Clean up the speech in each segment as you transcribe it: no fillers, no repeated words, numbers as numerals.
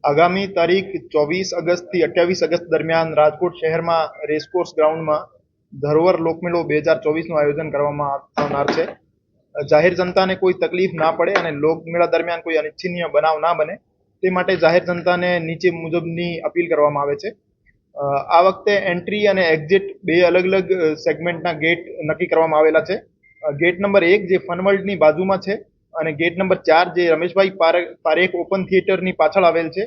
આગામી તારીખ 24 અગસ્ટથી 28 અગસ્ટ દરમિયાન રાજકોટ શહેરમાં રેસકોર્સ ગ્રાઉન્ડમાં ધરોહર લોકમેળો 2024નું આયોજન કરવામાં આવનાર છે. જાહેર જનતાને કોઈ તકલીફ ના પડે અને લોકમેળા દરમિયાન કોઈ અનિચ્છનીય બનાવ ના બને તે માટે જાહેર જનતાને નીચે મુજબની અપીલ કરવામાં આવે છે. આ વખતે એન્ટ્રી અને એક્ઝિટ બે અલગ અલગ સેગમેન્ટના ગેટ નક્કી કરવામાં આવેલા છે. ગેટ નંબર 1 જે ફનવર્લ્ડની બાજુમાં છે અને ગેટ નંબર 4 જે રમેશભાઈ પારેખ ઓપન થિયેટરની પાછળ આવેલ છે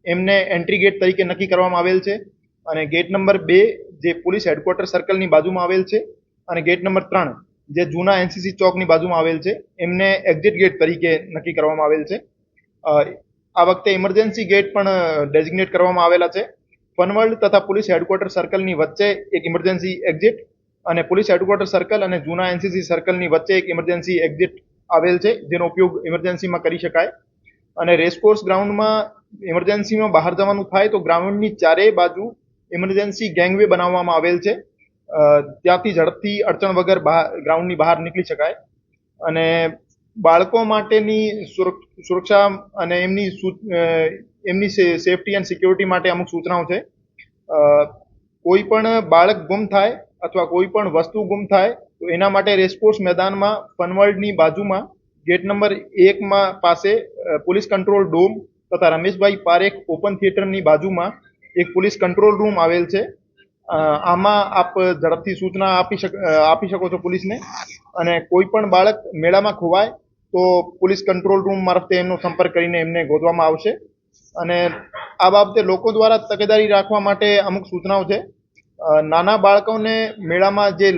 એમને એન્ટ્રી ગેટ તરીકે નક્કી કરવામાં આવેલ છે. અને ગેટ નંબર 2 જે પોલીસ હેડક્વાર્ટર સર્કલની બાજુમાં આવેલ છે અને ગેટ નંબર 3 જે જૂના એનસીસી ચોકની બાજુમાં આવેલ છે એમને એક્ઝિટ ગેટ તરીકે નક્કી કરવામાં આવેલ છે. આ વખતે ઇમરજન્સી ગેટ પણ ડેઝિગ્નેટ કરવામાં આવેલા છે. ફનવર્લ્ડ તથા પોલીસ હેડક્વાર્ટર સર્કલની વચ્ચે એક ઇમરજન્સી એક્ઝિટ અને પોલીસ હેડક્વાર્ટર સર્કલ અને જૂના એનસીસી સર્કલની વચ્ચે એક ઇમરજન્સી એક્ઝિટ આવેલ છે જેનો ઉપયોગ ઇમરજન્સીમાં કરી શકાય. અને રેસકોર્સ ગ્રાઉન્ડમાં ઇમરજન્સીમાં બહાર જવાનું થાય તો ગ્રાઉન્ડની ચારેય બાજુ ઇમરજન્સી ગેંગવે બનાવવામાં આવેલ છે. ત્યાંથી ઝડપથી અડચણ વગર ગ્રાઉન્ડની બહાર નીકળી શકાય. અને બાળકો માટેની સુરક્ષા અને એમની સેફટી એન્ડ સિક્યોરિટી માટે અમુક સૂચનાઓ છે. કોઈ પણ બાળક ગુમ થાય અથવા કોઈ પણ વસ્તુ ગુમ થાય તો એના માટે રેસકોર્સ મેદાનમાં ફનવર્લ્ડની બાજુમાં ગેટ નંબર 1 પાસે પોલીસ કંટ્રોલ ડોમ તથા રમેશભાઈ પારેખ ઓપન થિયેટરની બાજુમાં એક પોલીસ કંટ્રોલ રૂમ આવેલ છે. આમાં આપ ઝડપથી સૂચના આપી શકો છો પોલીસને. અને કોઈ પણ બાળક મેળામાં ખોવાય તો પોલીસ કંટ્રોલ રૂમ મારફતે એમનો સંપર્ક કરીને એમને ગોતવામાં આવશે. અને આ બાબતે લોકો દ્વારા તકેદારી રાખવા માટે અમુક સૂચનાઓ છે. નાના બાળકોને મેળામાં જે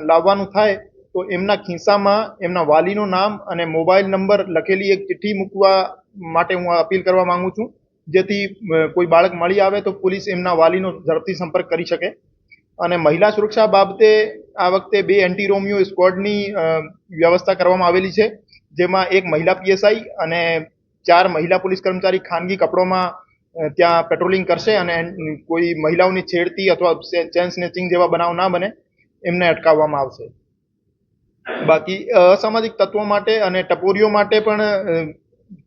લાવવાનું થાય તો એમના ખિસ્સામાં એમના વાલીનું નામ અને મોબાઈલ નંબર લખેલી એક ચિઠ્ઠી મૂકવા માટે હું અપીલ કરવા માંગુ છું, જેથી કોઈ બાળક મળી આવે તો પોલીસ એમના વાલીનો ઝડપથી સંપર્ક કરી શકે. અને મહિલા સુરક્ષા બાબતે આ વખતે 2 એન્ટી રોમિયો સ્ક્વોડની વ્યવસ્થા કરવામાં આવેલી છે, જેમાં એક મહિલા પીએસઆઈ અને 4 મહિલા પોલીસ કર્મચારી ખાનગી કપડોમાં ત્યાં પેટ્રોલિંગ કરશે અને કોઈ મહિલાઓની છેડતી અથવા ચેન સ્નેચિંગ જેવા બનાવ ના બને એમને અટકાવવામાં આવશે. બાકી અસામાજિક તત્વો માટે અને ટપોરીઓ માટે પણ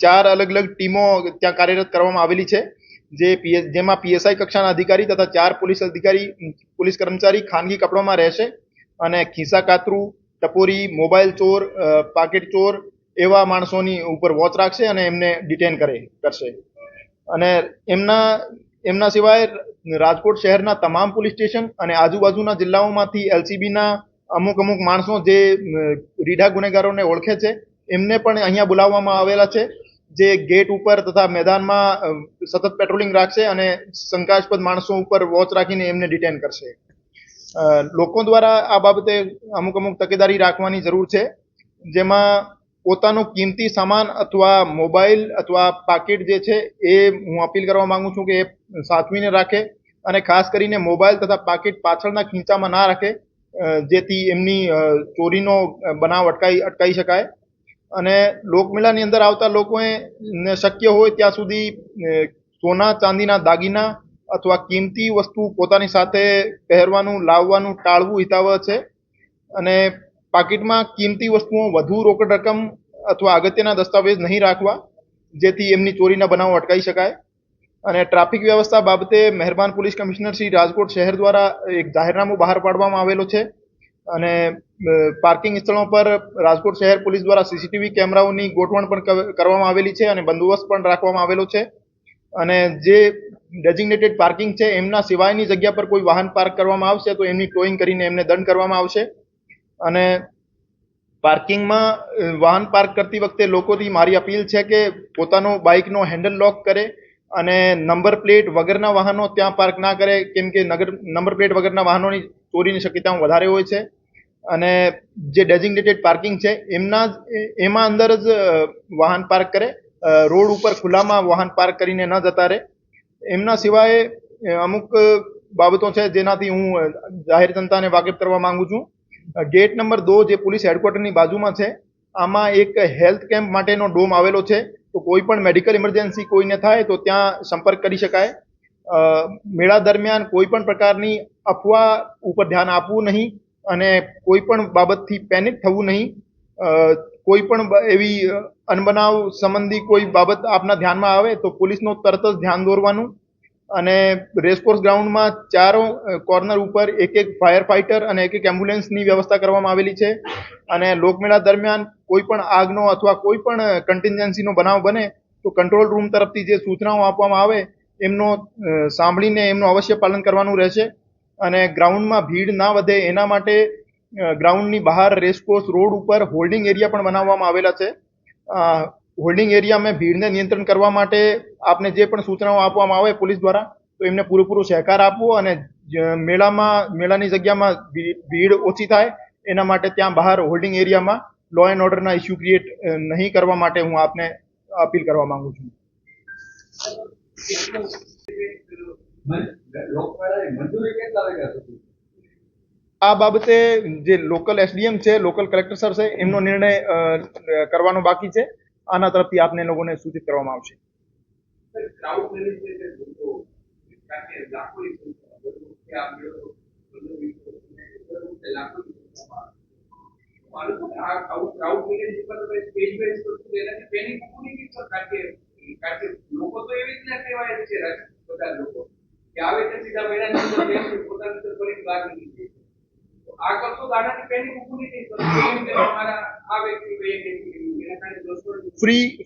4 અલગ અલગ ટીમો ત્યાં કાર્યરત કરવામાં આવેલી છે, જેમાં પીએસઆઈ કક્ષાના અધિકારી તથા 4 પોલીસ કર્મચારી ખાનગી કપડોમાં રહેશે અને ખિસ્સા કાતરું, ટપોરી, મોબાઈલ ચોર, પાકેટ ચોર એવા માણસોની ઉપર વોચ રાખશે અને એમને ડિટેન કરશે. અને એમના સિવાય રાજકોટ શહેરના તમામ પોલીસ સ્ટેશન અને આજુબાજુના જિલ્લાઓમાંથી એલસીબીના અમુક માણસો જે રીઢા ગુનેગારોને ઓળખે છે એમને પણ અહીંયા બોલાવવામાં આવેલા છે, જે ગેટ ઉપર તથા મેદાનમાં સતત પેટ્રોલિંગ રાખશે અને શંકાસ્પદ માણસો ઉપર વોચ રાખીને એમને ડિટેન કરશે. લોકો દ્વારા આ બાબતે અમુક તકેદારી રાખવાની જરૂર છે, જેમાં પોતાનો કિંમતી સામાન અથવા મોબાઈલ અથવા પાકીટ જે છે એ હું અપીલ કરવા માંગુ છું કે એ સાચવીને રાખે અને ખાસ કરીને મોબાઈલ તથા પાકીટ પાછળના ખીચામાં ના રાખે, જેથી એમની ચોરીનો બનાવ અટકાવી શકાય. અને લોકમેળાની અંદર આવતા લોકોએ શક્ય હોય ત્યાં સુધી સોના ચાંદીના દાગીના અથવા કિંમતી વસ્તુ પોતાની સાથે લાવવાનું ટાળવું હિતાવહ છે. અને પાકીટમાં કિંમતી વસ્તુઓ વધુ રોકડ રકમ અથવા અગત્યના દસ્તાવેજ નહીં રાખવા, જેથી એમની ચોરીના બનાવો અટકાવી શકાય. અને ટ્રાફિક વ્યવસ્થા બાબતે મહેરબાન પોલીસ કમિશનર શ્રી રાજકોટ શહેર દ્વારા એક જાહેરનામું બહાર પાડવામાં આવેલો છે. અને પાર્કિંગ સ્થળો પર રાજકોટ શહેર પોલીસ દ્વારા સીસીટીવી કેમેરાઓની ગોઠવણ પણ કરવામાં આવેલી છે અને બંદોબસ્ત પણ રાખવામાં આવેલો છે. અને જે ડેઝિગ્નેટેડ પાર્કિંગ છે એમના સિવાયની જગ્યા પર કોઈ વાહન પાર્ક કરવામાં આવશે તો એમની ટોઈંગ કરીને એમને દંડ કરવામાં આવશે. અને પાર્કિંગમાં વાહન પાર્ક કરતી વખતે લોકોથી મારી અપીલ છે કે પોતાનો બાઇકનો હેન્ડલ લોક કરે અને નંબર પ્લેટ વગરના વાહનો ત્યાં પાર્ક ના કરે, કેમ કે નંબર પ્લેટ વગરના વાહનોની ચોરીની શક્યતાઓ વધારે હોય છે. અને જે ડેઝિગ્નેટેડ પાર્કિંગ છે એમાં અંદર જ વાહન પાર્ક કરે, રોડ ઉપર ખુલ્લામાં વાહન પાર્ક કરીને ન જતા રહે. એમના સિવાય અમુક બાબતો છે જેનાથી હું જાહેર જનતાને વાકેફ કરવા માંગુ છું. ગેટ નંબર 2 જે પોલીસ હેડક્વાર્ટરની બાજુમાં છે, આમાં એક હેલ્થ કેમ્પ માટેનો ડોમ આવેલો છે, તો કોઈ પણ મેડિકલ ઇમરજન્સી કોઈને થાય તો ત્યાં સંપર્ક કરી શકાય. મેળા દરમિયાન કોઈ પણ પ્રકારની અફવા ઉપર ધ્યાન આપવું નહીં અને કોઈ પણ બાબતથી પેનિક થવું નહીં. કોઈ પણ એવી અનબનાવ સંબંધી કોઈ બાબત આપના ધ્યાનમાં આવે તો પોલીસનો તરત જ ધ્યાન દોરવાનું અને રેસકોર્સ ગ્રાઉન્ડમાં ચારો કોર્નર ઉપર એક ફાયર ફાઇટર અને એક એમ્બ્યુલન્સની વ્યવસ્થા કરવામાં આવેલી છે અને લોકમેળા દરમિયાન કોઈ પણ આગનો અથવા કોઈ પણ કન્ટિન્જન્સીનો બનાવ બને તો કંટ્રોલ રૂમ તરફથી જે સૂચનાઓ આપવામાં આવે એમનો સાંભળીને એમનું અવશ્ય પાલન કરવાનું રહેશે અને ગ્રાઉન્ડમાં ભીડ ના વધે એના માટે ગ્રાઉન્ડની બહાર રેસકોર્સ રોડ ઉપર હોલ્ડિંગ એરિયા પણ બનાવવામાં આવેલા છે. હોલ્ડિંગ એરિયામાં ભીડને નિયંત્રણ કરવા માટે આપને જે પણ સૂચનાઓ આપવામાં આવે પોલીસ દ્વારા તો એમને પૂરેપૂરો સહકાર આપવો અને મેળાની જગ્યામાં ભીડ ઓછી થાય એના માટે ત્યાં બહાર હોલ્ડિંગ એરિયામાં લો એન્ડ ઓર્ડરના ઇસ્યુ ક્રિએટ નહીં કરવા માટે હું આપને અપીલ કરવા માંગુ છું. આ બાબતે જે લોકલ એસડીએમ છે, લોકલ કલેક્ટર સર છે, એમનો નિર્ણય કરવાનો બાકી છે. આના તરફથી આપને લોકોને સૂચિત કરવામાં આવશે.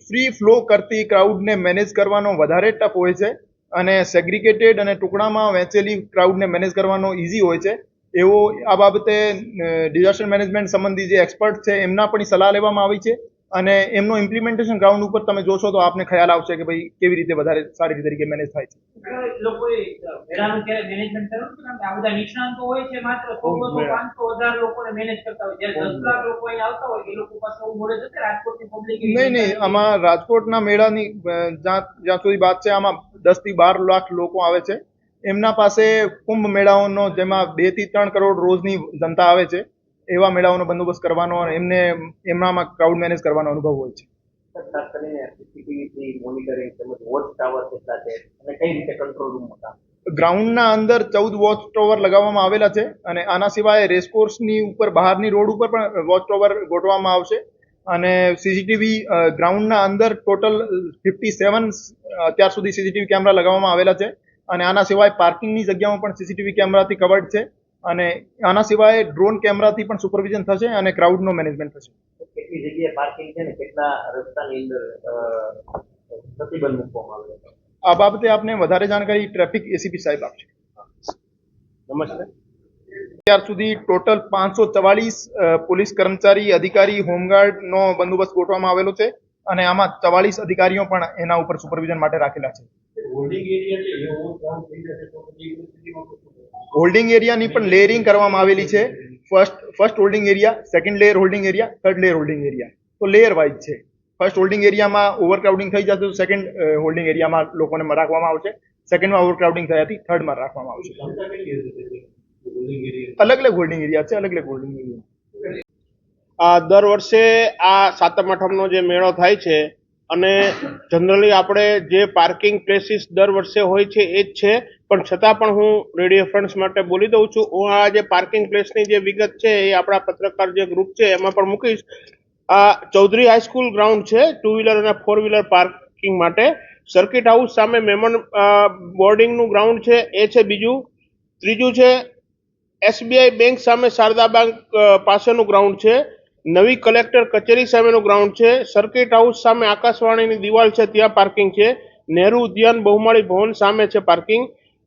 ફ્રી ફ્લો કરતી ક્રાઉડને મેનેજ કરવાનો વધારે ટફ હોય છે અને સેગ્રીગેટેડ અને ટુકડામાં વહેંચેલી ક્રાઉડને મેનેજ કરવાનો ઇઝી હોય છે. એવો આ બાબતે ડિઝાસ્ટર મેનેજમેન્ટ સંબંધી જે એક્સપર્ટ છે એમના પણ સલાહ લેવામાં આવી છે અને એમનો ઇમ્પ્લિમેન્ટેશન ગ્રાઉન્ડ ઉપર તમે જોશો તો આપને ખ્યાલ આવશે કે ભાઈ કેવી રીતે વધારે સારી રીતે મેનેજ થાય છે. લોકોએ મેળાનું ક્યારે મેનેજમેન્ટ કર્યું છે? આ બધા નિષ્ણાંતો હોય છે, માત્ર 100, 200, 500, 1000 લોકોને મેનેજ કરતા હોય, જ્યારે 10 લાખ લોકો અહીં આવતા હોય એ લોકો પાસે એવું નોલેજ હશે રાજકોટની પબ્લિક? નહીં, આમાં રાજકોટના મેળાની જ્યાં સુધી વાત છે આમાં 10 થી 12 લાખ લોકો આવે છે. એમના પાસે કુંભ મેળાઓનો જેમાં 2 થી 3 કરોડ રોજની જનતા આવે છે એવા મેળાઓનો બંદોબસ્ત કરવાનો અને એમનામાં ક્રાઉડ મેનેજ કરવાનો અનુભવ હોય છે. ખાસ કરીને સીસીટીવી મોનિટરિંગ તેમજ વોચ ટાવર કેટલા છે અને કઈ રીતે કંટ્રોલ રૂમ હતા? ગ્રાઉન્ડના અંદર 14 વોચ ટાવર લગાવવામાં આવેલા છે અને આના સિવાય રેસકોર્સની ઉપર બહારની રોડ ઉપર પણ વોચ ટાવર ગોઠવવામાં આવશે અને સીસીટીવી ગ્રાઉન્ડના અંદર ટોટલ 57 અત્યાર સુધી સીસીટીવી કેમેરા લગાવવામાં આવેલા છે અને આના સિવાય પાર્કિંગની જગ્યામાં પણ સીસીટીવી કેમેરાથી કવર્ડ છે અને આના સિવાય ડ્રોન કેમેરાથી પણ સુપરવિઝન થશે અને ક્રાઉડનો મેનેજમેન્ટ થશે. કેટલી જગ્યાએ પાર્કિંગ છે ને કેટલા રસ્તાની અંદર પ્રતિબંધ મૂકવામાં આવ્યો છે? આ બાબતે આપને વધારે જાણકારી ટ્રાફિક એસીપી સાહેબ આપશે. નમસ્તે. અત્યાર સુધી ટોટલ 544 પોલીસ કર્મચારી, અધિકારી, હોમગાર્ડનો બંદોબસ્ત ગોઠવવામાં આવેલો છે અને આમાં 44 અધિકારીઓ પણ એના ઉપર સુપરવિઝન માટે રાખેલા છે. હોલ્ડિંગ એરિયાની પણ લેયરિંગ કરવામાં આવેલી છે. First holding area, second layer holding area, third layer holding area, તો લેયર વાઇઝ છે. ફર્સ્ટ હોલ્ડિંગ એરિયામાં ઓવરક્રાઉડિંગ થઈ જશે તો સેકન્ડ હોલ્ડિંગ એરિયામાં લોકોને રાખવામાં આવશે. સેકન્ડમાં ઓવરક્રાઉડિંગ થયાથી થર્ડમાં રાખવામાં આવશે. અલગ અલગ હોલ્ડિંગ એરિયા છે, અલગ અલગ હોલ્ડિંગ એરિયા. દર વર્ષે આ સાતમ આઠમનો જે મેળો થાય છે અને જનરલી આપણે જે પાર્કિંગ પ્લેસીસ દર વર્ષે હોય છે એ જ છે, પણ છતાં પણ હું રેડિયો ફ્રેન્ડ્સ માટે બોલી દઉં છું. હું આ જે પાર્કિંગ પ્લેસની જે વિગત છે એ આપણા પત્રકાર જે ગ્રુપ છે એમાં પણ મૂકીશ. આ ચૌધરી હાઈસ્કૂલ ગ્રાઉન્ડ છે 2 વ્હીલર અને 4 વ્હીલર પાર્કિંગ માટે. સર્કિટ હાઉસ સામે મેમન બોર્ડિંગનું ગ્રાઉન્ડ છે એ છે બીજું. ત્રીજું છે એસબીઆઈ બેંક સામે શારદા બેંક પાસેનું ગ્રાઉન્ડ છે. નવી કલેક્ટર કચેરી સામેનું ગ્રાઉન્ડ છે. સર્કિટ હાઉસ સામે આકાશવાણીની દિવાલ છે ત્યાં પાર્કિંગ છે. નહેરુ ઉદ્યાન બહુમાળી ભવન સામે છે parking.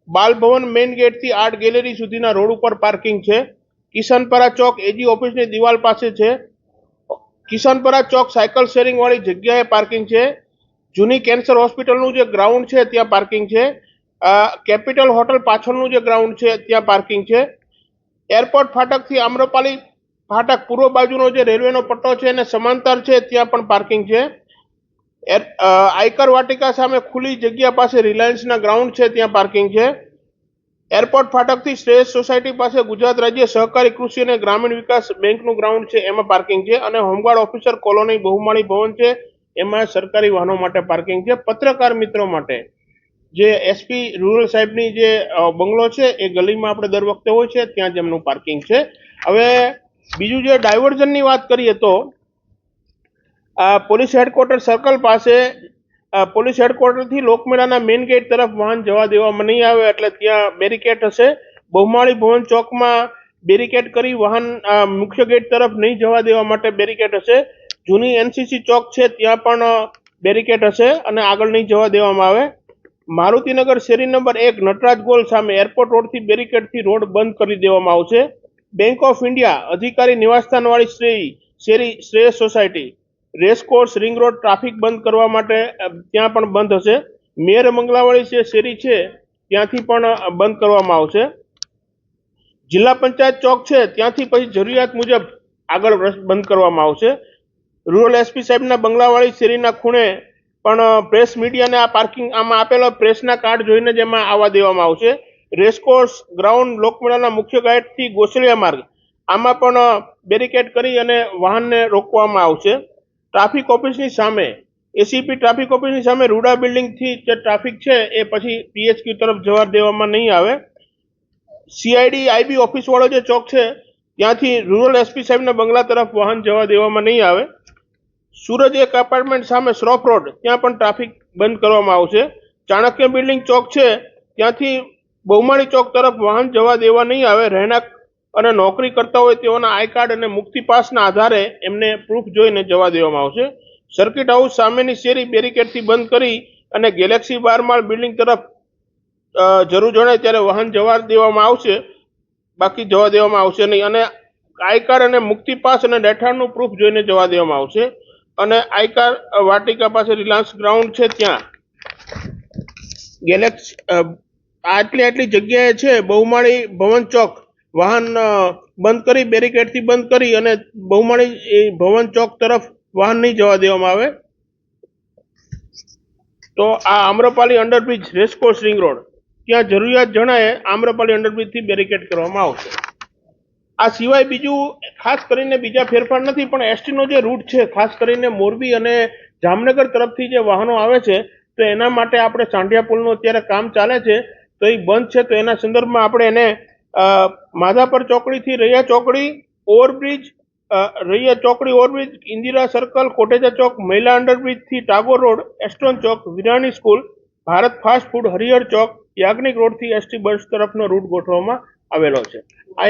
Bal Bhavan main ગેટથી art gallery સુધીના રોડ ઉપર પાર્કિંગ છે. કિશનપરા ચોક એજી ઓફિસની દિવાલ પાસે છે. કિશનપરા ચોક સાયકલ શેરિંગ વાળી જગ્યાએ પાર્કિંગ છે. જૂની કેન્સર હોસ્પિટલનું જે ગ્રાઉન્ડ છે ત્યાં પાર્કિંગ છે. કેપિટલ હોટલ પાછળનું જે ગ્રાઉન્ડ છે ત્યાં પાર્કિંગ છે. એરપોર્ટ ફાટકથી આમ્રપાલી ફાટક પૂર્વ બાજુનો જે રેલવેનો પટ્ટો છે એને સમાંતર છે ત્યાં પણ પાર્કિંગ છે. આયકર વાટિકા સામે ખુલ્લી જગ્યા પાસે રિલાયન્સના ગ્રાઉન્ડ છે ત્યાં પાર્કિંગ છે. એરપોર્ટ ફાટકથી શ્રેષ્ઠ સોસાયટી પાસે ગુજરાત રાજ્ય સહકારી કૃષિ અને ગ્રામીણ વિકાસ બેંકનું ગ્રાઉન્ડ છે એમાં પાર્કિંગ છે. અને હોમગાર્ડ ઓફિસર કોલોની બહુમાળી ભવન છે એમાં સરકારી વાહનો માટે પાર્કિંગ છે. પત્રકાર મિત્રો માટે જે એસપી રૂરલ સાહેબની જે બંગલો છે એ ગલીમાં આપણે દર વખતે હોય છે ત્યાં જ એમનું પાર્કિંગ છે. હવે બીજું જે ડાયવર્ઝનની વાત કરીએ તો આ પોલીસ હેડક્વાર્ટર સર્કલ પાસે પોલીસ હેડક્વાર્ટરથી લોકમેળાના મેઇન ગેટ તરફ વાહન જવા દેવામાં નહીં આવે, એટલે ત્યાં બેરિકેડ હશે. બહુમાળી ભવન ચોકમાં બેરિકેડ કરી વાહન મુખ્ય ગેટ તરફ નહીં જવા દેવા માટે બેરિકેડ હશે. જૂની એનસીસી ચોક છે ત્યાં પણ બેરિકેડ હશે અને આગળ નહીં જવા દેવામાં આવે. મારુતિનગર શેરી નંબર 1 નટરાજ ગોલ સામે એરપોર્ટ રોડથી બેરિકેડથી રોડ બંધ કરી દેવામાં આવશે. બેંક ઓફ ઇન્ડિયા અધિકારી નિવાસસ્થાનવાળી શેરી Shreyas society racecourse ring road traffic બંધ કરવા માટે ત્યાં પણ બંધ હશે. મેયર મંગલાવાળી જે શેરી છે ત્યાંથી પણ બંધ કરવામાં આવશે. જિલ્લા પંચાયત ચોક છે ત્યાંથી પછી જરૂરિયાત મુજબ આગળ બંધ કરવામાં આવશે. રૂરલ એસપી સાહેબના બંગલાવાળી શેરીના ખૂણે પણ પ્રેસ મીડિયાને આ પાર્કિંગ આમાં આપેલો પ્રેસના કાર્ડ જોઈને જ એમાં આવવા દેવામાં આવશે. રેસકોર્સ ગ્રાઉન્ડ લોકમેળાના મુખ્ય ગેટથી ગોસલિયા માર્ગ આમાં પણ બેરિકેડ કરી અને વાહનને રોકવામાં આવશે. ટ્રાફિક ઓફિસની સામે એસીપી ટ્રાફિક ઓફિસની સામે રૂડા બિલ્ડિંગથી જે ટ્રાફિક છે એ પછી પીએચક્યુ તરફ જવા દેવામાં નહીં આવે. સીઆઈડી આઈબી ઓફિસ વાળો જે ચોક છે ત્યાંથી રૂરલ એસપી સાહેબના બંગલા તરફ વાહન જવા દેવામાં નહીં આવે. સૂરજ એક એપાર્ટમેન્ટ સામે શ્રોફ રોડ ત્યાં પણ ટ્રાફિક બંધ કરવામાં આવશે. ચાણક્ય બિલ્ડિંગ ચોક છે ત્યાંથી બહુમાળી ચોક તરફ વાહન જવા દેવા નહીં આવે. રહેણાંક અને નોકરી કરતા હોય તેઓના આઈ કાર્ડ અને મુક્તિ પાસના આધારે એમને પ્રૂફ જોઈને જવા દેવામાં આવશે. સર્કિટ હાઉસ સામેની શેરી બેરિકેડથી બંધ કરી અને ગેલેક્સી 12 માળ બિલ્ડિંગ તરફ જરૂર જણાય ત્યારે વાહન જવા દેવામાં આવશે, બાકી જવા દેવામાં આવશે નહીં. અને આઈ કાર્ડ અને મુક્તિ પાસ અને રહેઠાણનું પ્રૂફ જોઈને જવા દેવામાં આવશે. અને આઈ કાર્ડ વાટિકા પાસે રિલાયન્સ ગ્રાઉન્ડ છે ત્યાં ગેલેક્સી આટલી જગ્યાએ છે બહુમાળી ભવન ચોક વાહન બંધ કરી બેરિકેડથી બંધ કરી અને બહુમાળી ભવન ચોક તરફ વાહન નહીં જવા દેવામાં આવે. તો આ Amrapali underbridge racecourse ring road ત્યાં જરૂરિયાત જણાય આમ્રપાલી અંડરબ્રિજથી બેરિકેડ કરવામાં આવશે. આ સિવાય બીજું ખાસ કરીને બીજા ફેરફાર નથી, પણ એસટીનો જે રૂટ છે ખાસ કરીને મોરબી અને જામનગર તરફથી જે વાહનો આવે છે તો એના માટે આપણે સાંઢિયા પુલનું અત્યારે કામ ચાલે છે તો એ બંધ છે. તો એના સંદર્ભમાં આપણે એને માધાપર ચોકડીથી રૈયા ચોકડી ઓવરબ્રિજ રૈયા ચોકડી ઓવરબ્રિજ ઇન્દિરા સર્કલ કોટેજા ચોક મહિલા અંડરબ્રિજથી Tagore road Astron Chowk Virani school Bharat fast food Harihar Chowk Yagnik રોડથી એસટી બસ તરફનો રૂટ ગોઠવવામાં આવેલો છે. આ